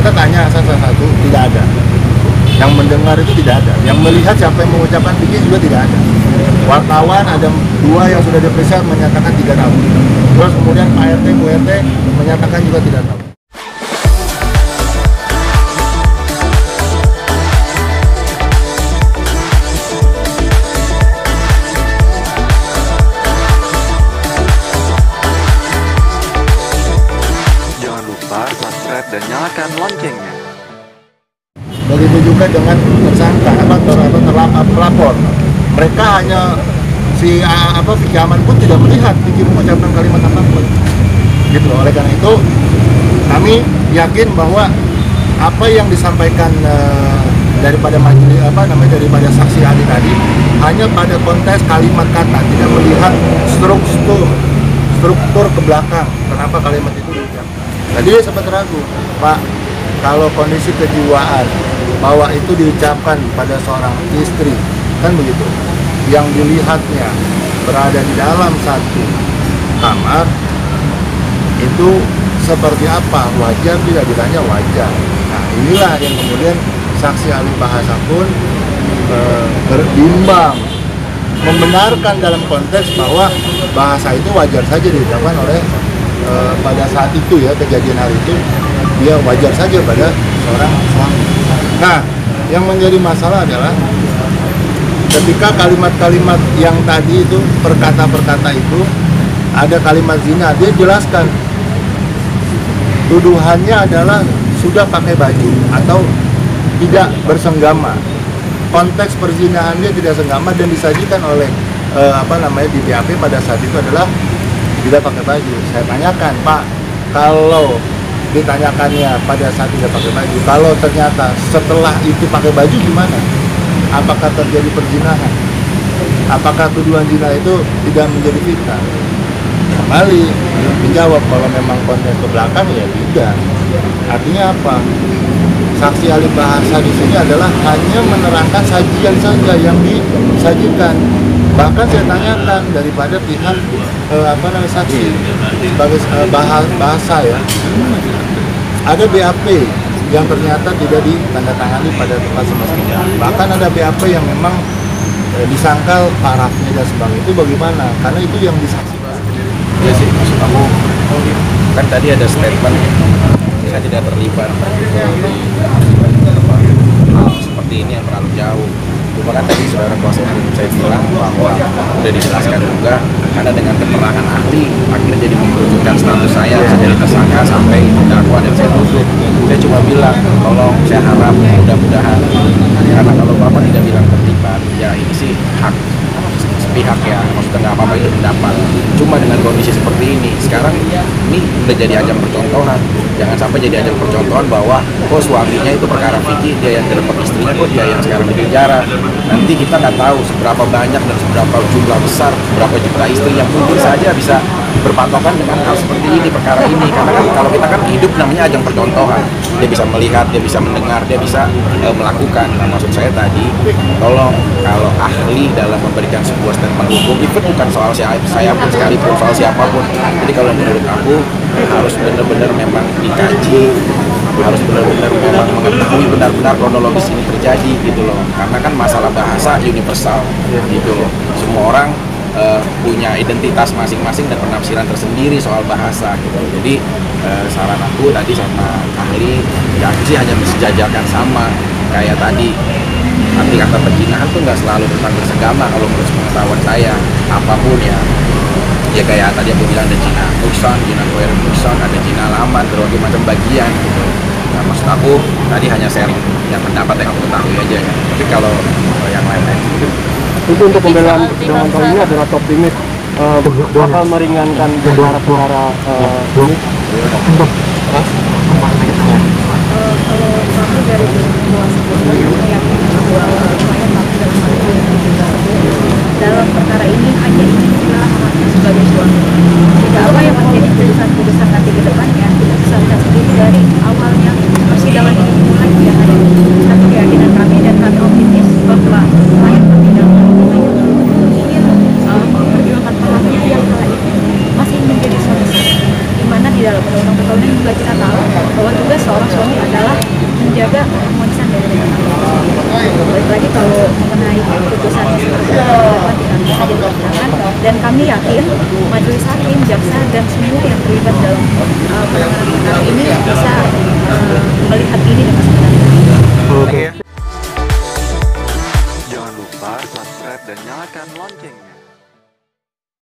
kita tanya satu-satu, tidak ada. Yang mendengar itu tidak ada. Yang melihat siapa yang mengucapkan pikir juga tidak ada. Wartawan ada 2 yang sudah diperiksa menyatakan tidak tahu. Terus kemudian Pak RT, Bu RT menyatakan juga tidak tahu. Jangan lupa subscribe dan nyalakan loncengnya. Begitu juga dengan tersangka atau pelapor. Mereka hanya Vicky Aman pun tidak melihat Vicky mengucapkan kalimat apapun. Gitu loh. Oleh karena itu kami yakin bahwa apa yang disampaikan daripada majelis daripada saksi ahli tadi hanya pada konteks kalimat kata, tidak melihat struktur ke belakang kenapa kalimat itu diucapkan. Tadi dia sempat ragu, Pak, kalau kondisi kejiwaan bahwa itu diucapkan pada seorang istri, kan begitu, yang dilihatnya berada di dalam satu kamar, itu seperti apa? Wajar tidak? Ditanya wajar. Nah, inilah yang kemudian saksi ahli bahasa pun berbimbang membenarkan dalam konteks bahwa bahasa itu wajar saja diucapkan oleh pada saat itu ya, kejadian hari itu dia wajar saja pada seorang suami. Nah, yang menjadi masalah adalah ketika kalimat-kalimat yang tadi itu, perkata-perkata itu, ada kalimat zina, dia jelaskan tuduhannya adalah sudah pakai baju atau tidak bersenggama. Konteks perzinahan dia tidak senggama dan disajikan oleh di BAP pada saat itu adalah tidak pakai baju. Saya tanyakan, Pak, kalau ditanyakannya pada saat tidak pakai baju, kalau ternyata setelah itu pakai baju gimana? Apakah terjadi perzinahan? Apakah tuduhan zina itu tidak menjadi fitnah? Kembali menjawab kalau memang konteks ke belakang ya tidak. Artinya apa? Saksi ahli bahasa di sini adalah hanya menerangkan sajian saja yang disajikan. Bahkan saya tanyakan daripada pihak saksi sebagai bahasa ya, ada BAP yang ternyata tidak ditandatangani pada tempat semestinya. Bahkan ada BAP yang memang disangkal parafnya dan sebagainya. Itu bagaimana? Karena itu yang disaksikan. Ya sih, maksud aku kan tadi ada statement saya tidak terlibat di hal seperti ini yang terlalu jauh. Cuma kan tadi saudara kuasa hukum saya bilang bahwa sudah dijelaskan juga karena dengan keterangan ahli akhirnya jadi menunjukkan status saya dari tersangka sampai terdakwa dan saya tutup. Saya cuma bilang tolong, saya harap mudah-mudahan, karena kalau Bapak tidak bilang terlibat ya ini sih hak pihak ya, maksudnya nggak apa-apa itu pendapat. Cuma dengan kondisi seperti ini sekarang ini udah jadi ajang percontohan. Jangan sampai jadi ajang percontohan bahwa kok suaminya itu perkara Vicky, dia yang direbut istrinya, kok dia yang sekarang di penjara. Nanti kita nggak tahu seberapa banyak dan seberapa jumlah besar, berapa juta istri yang mungkin saja bisa berpatokan dengan hal seperti ini, perkara ini. Karena kan kalau kita kan hidup namanya ajang percontohan, dia bisa melihat, dia bisa mendengar, dia bisa melakukan. Nah, maksud saya tadi, tolong kalau ahli dalam memberikan sebuah statement hukum, itu bukan soal saya pun sekalipun, soal siapapun. Jadi kalau menurut aku harus benar-benar memang dikaji, harus benar-benar memang mengetahui benar-benar kronologis ini terjadi gitu loh. Karena kan masalah bahasa universal gitu loh. Semua orang punya identitas masing-masing dan penafsiran tersendiri soal bahasa gitu. Jadi saran aku tadi sama ahli ya sih hanya mensejajarkan sama kayak tadi. Arti kata perzinahan tuh nggak selalu tentang bersenggama kalau menurut pengetahuan saya, apapun ya. Ya kayak tadi aku bilang ada zina muksan, zina koer muksan, ada zina laman, berbagai macam bagian gitu. Nah, maksud aku tadi hanya sharing yang pendapat yang aku ketahui aja ya. Tapi kalau yang lain-lain itu untuk pembelaan persidangan kali ini adalah optimis bakal meringankan perkara-perkara ini. Kalau dari yang dalam perkara ini hanya ingin pengalaman sebagai suami. Tidak apa yang menjadi putusan nanti ke depannya kita bisa lihat sendiri dari awalnya persidangan ini dimulai ya ada satu keyakinan kami dan kami optimis bahwa mayat persidangan ingin memperjuangkan pelakunya yang salah itu masih menjadi solusi. Di mana di dalam undang-undang perkawinan juga kita tahu bahwa tugas menjaga keharmonisan dari balik lagi kalau mengenai putusan seperti itu dapat bisa jadi pertimbangan, dan kami yakin majelis hakim, jaksa dan semua yang terlibat dalam penanganan perkara ini bisa melihat ini dengan sebenarnya. Oke. Jangan lupa subscribe dan nyalakan loncengnya.